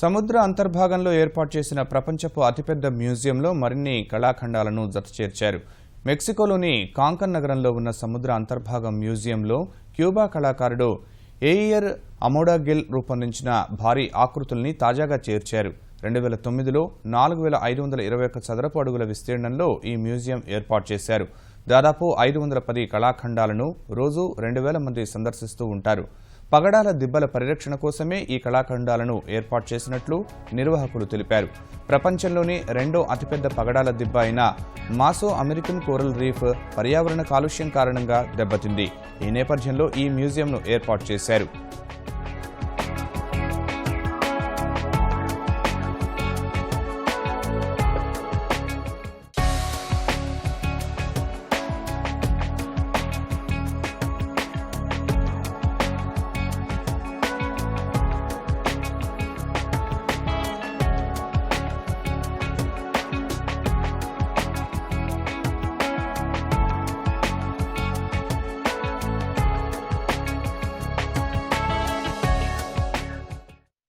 సముద్ర అంతర్భాగంలో ఏర్పాటు చేసిన ప్రపంచపు అతిపెద్ద మ్యూజియంలో మరిన్ని కళాఖండాలను జతచేర్చారు. మెక్సికోలోని కాంకన్ నగరంలో ఉన్న సముద్ర అంతర్భాగం మ్యూజియంలో క్యూబా కళాకారుడు ఎయిర్ అమోడాగిల్ రూపొందించిన భారీ ఆకృతుల్ని తాజాగా చేర్చారు. 2009లో 4521 చదరపు అడుగుల విస్తీర్ణంలో ఈ మ్యూజియం ఏర్పాటు చేశారు. దాదాపు 510 కళాఖండాలను రోజు 2000 మంది సందర్శిస్తూ ఉంటారు. పగడాల దిబ్బల పరిరక్షణ కోసమే ఈ కళాఖండాలను ఏర్పాటు చేసినట్లు నిర్వాహకులు తెలిపారు. ప్రపంచంలోని రెండో అతిపెద్ద పగడాల దిబ్బ అయిన మాసో అమెరికన్ కోరల్ రీఫ్ పర్యావరణ కాలుష్యం కారణంగా దెబ్బతింది. ఈ నేపథ్యంలో ఈ మ్యూజియంను ఏర్పాటు చేశారు.